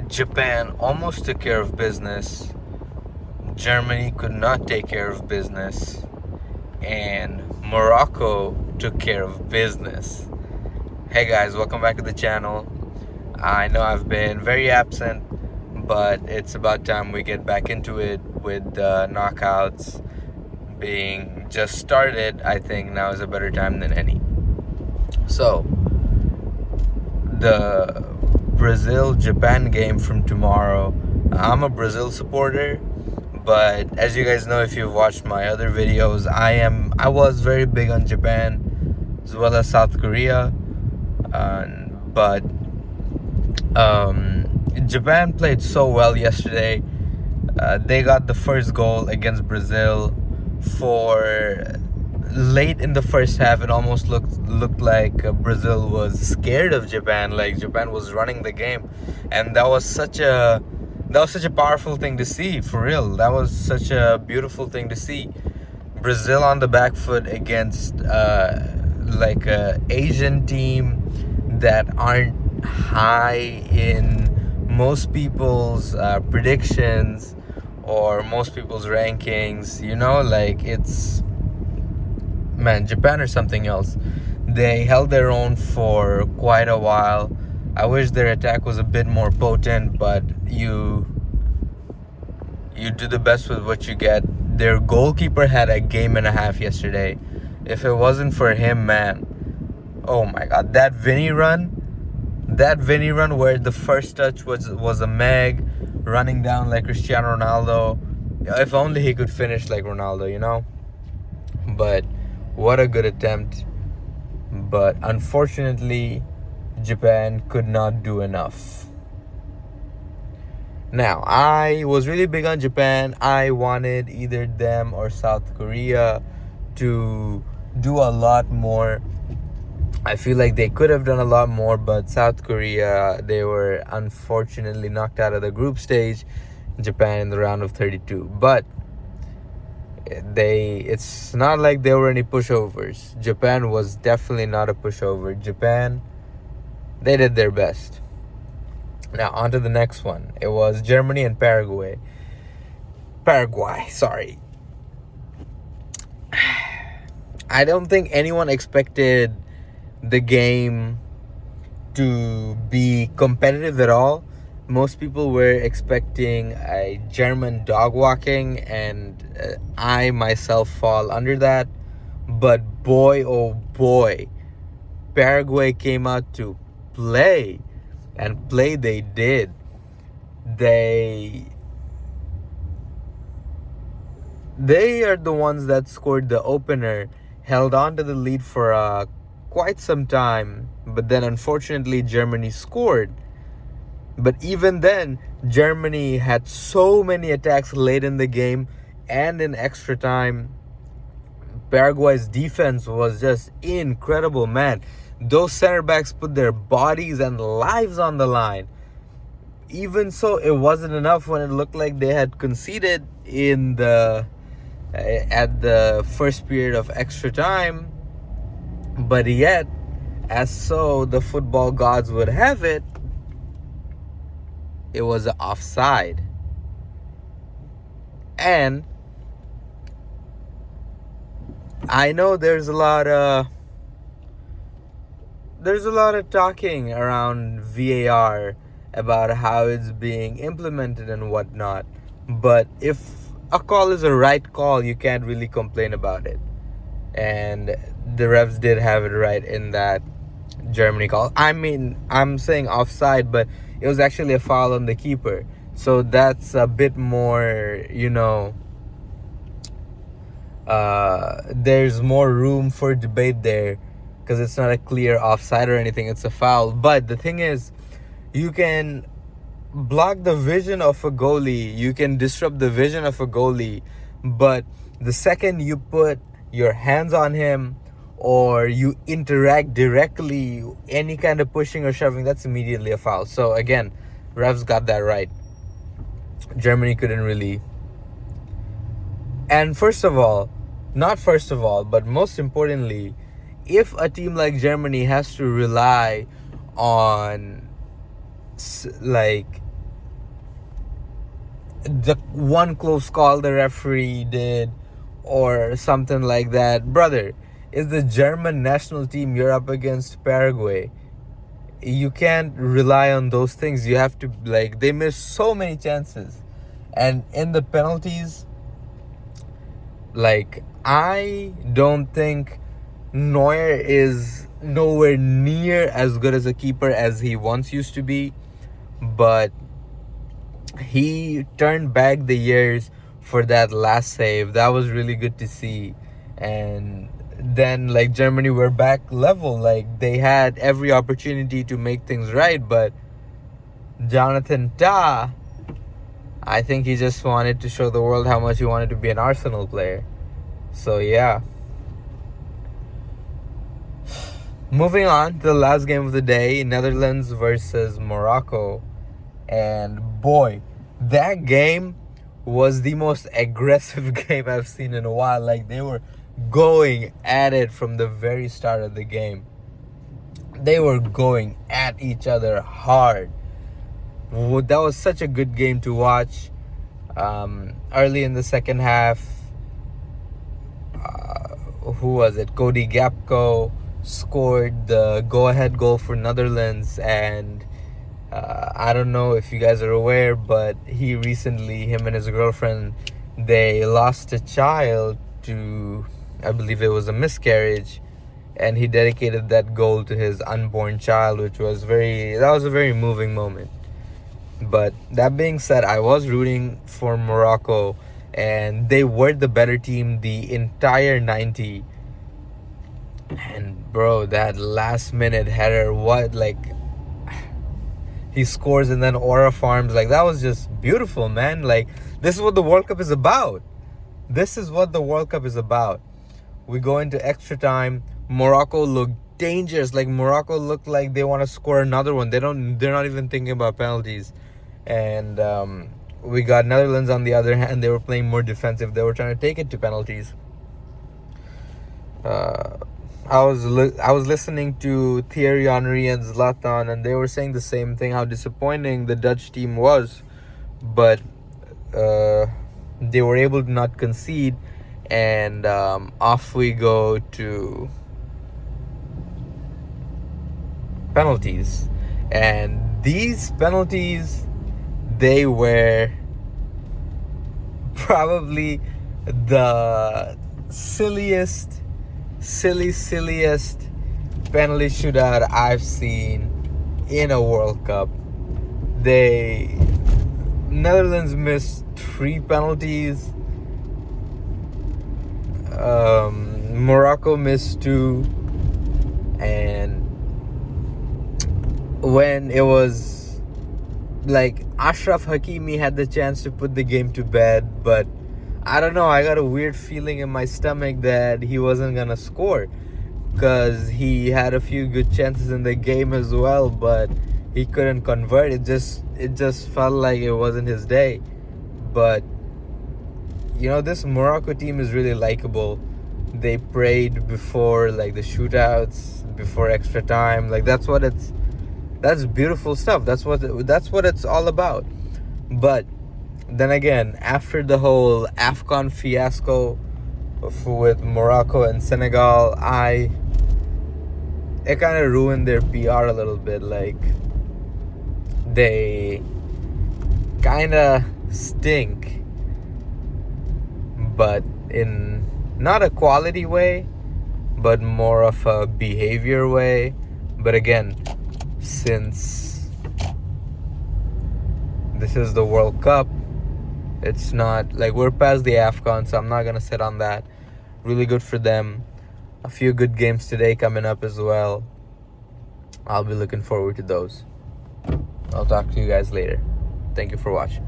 Japan almost took care of business. Germany could not take care of business. And Morocco took care of business. Hey guys, welcome back to the channel. I know I've been very absent, but it's about time we get back into it with the knockouts being just started. I think now is a better time than any. So, the Brazil-Japan game from tomorrow. I'm a Brazil supporter, but as you guys know, if you've watched my other videos, I was very big on Japan as well as South Korea. But Japan played so well yesterday. They got the first goal against Brazil for late in the first half. It almost looked like Brazil was scared of Japan, like Japan was running the game, and that was such a powerful thing to see. For real, that was such a beautiful thing to see. Brazil on the back foot against like a Asian team that aren't high in most people's predictions or most people's rankings. Like Japan or something else. They held their own for quite a while. I wish their attack was a bit more potent, but you do the best with what you get. Their goalkeeper had a game and a half yesterday. If it wasn't for him, man, oh my god, that Vinny run where the first touch was a Meg running down like Cristiano Ronaldo. If only he could finish like Ronaldo, But what a good attempt. But unfortunately, Japan could not do enough. Now, I was really big on Japan. I wanted either them or South Korea to do a lot more. I feel like they could have done a lot more, but South Korea, they were unfortunately knocked out of the group stage. Japan in the round of 32. But it's not like there were any pushovers. Japan was definitely not a pushover. Japan, they did their best. Now, on to the next one. It was Germany and Paraguay. Sorry. I don't think anyone expected the game to be competitive at all. Most people were expecting a German dog walking, and I myself fall under that. But boy, oh boy, Paraguay came out to play, and play they did. They are the ones that scored the opener, held on to the lead for quite some time, but then unfortunately Germany scored. But even then, Germany had so many attacks late in the game and in extra time. Paraguay's defense was just incredible, man. Those center backs put their bodies and lives on the line. Even so, it wasn't enough when it looked like they had conceded at the first period of extra time. But yet, as so the football gods would have it, it was an offside. And I know there's a lot of talking around VAR about how it's being implemented and whatnot. But if a call is a right call, you can't really complain about it. And the refs did have it right in that Germany call. I mean, I'm saying offside, but it was actually a foul on the keeper. So that's a bit more, there's more room for debate there, because it's not a clear offside or anything. It's a foul. But the thing is, you can block the vision of a goalie. You can disrupt the vision of a goalie. But the second you put your hands on him or you interact directly, any kind of pushing or shoving, that's immediately a foul. So again, refs got that right. Germany couldn't really. And but most importantly, if a team like Germany has to rely on like the one close call the referee did or something like that. Brother, it's the German national team. You're up against Paraguay. You can't rely on those things. You have to, like, they missed so many chances. And in the penalties, like, I don't think Neuer is nowhere near as good as a keeper as he once used to be, but he turned back the years for that last save. That was really good to see. And then, like, Germany were back level. Like, they had every opportunity to make things right, but Jonathan Tah, I think he just wanted to show the world how much he wanted to be an Arsenal player. So yeah. Moving on to the last game of the day, Netherlands versus Morocco. And boy, that game was the most aggressive game I've seen in a while. Like, they were going at it from the very start of the game. They were going at each other hard. That was such a good game to watch. Early in the second half, who was it? Cody Gakpo scored the go-ahead goal for Netherlands, and I don't know if you guys are aware, but him and his girlfriend, they lost a child to, I believe it was a miscarriage, and he dedicated that goal to his unborn child, that was a very moving moment. But that being said, I was rooting for Morocco, and they were the better team the entire 90. And bro, that last minute header, he scores and then Aura farms, like, that was just beautiful, man. Like, this is what the World Cup is about. This is what the World Cup is about. We go into extra time. Morocco looked dangerous. Like, Morocco looked like they want to score another one. They're not even thinking about penalties. And we got Netherlands on the other hand. They were playing more defensive. They were trying to take it to penalties. I was listening to Thierry Henry and Zlatan, and they were saying the same thing, how disappointing the Dutch team was. But they were able to not concede, and off we go to penalties. And these penalties, they were probably the silliest penalty shootout I've seen in a World Cup. Netherlands missed 3 penalties. Morocco missed 2. And when it was like, Ashraf Hakimi had the chance to put the game to bed, but I don't know, I got a weird feeling in my stomach that he wasn't gonna score, because he had a few good chances in the game as well, but he couldn't convert. It just felt like it wasn't his day. But this Morocco team is really likable. They prayed before, like, the shootouts, before extra time. Like, that's beautiful stuff. That's what it's all about. But then again, after the whole AFCON fiasco with Morocco and Senegal, it kind of ruined their PR a little bit. Like, they kind of stink, but in not a quality way, but more of a behavior way. But again, since this is the World Cup, it's not like we're past the AFCON, so I'm not going to sit on that. Really good for them. A few good games today coming up as well. I'll be looking forward to those. I'll talk to you guys later. Thank you for watching.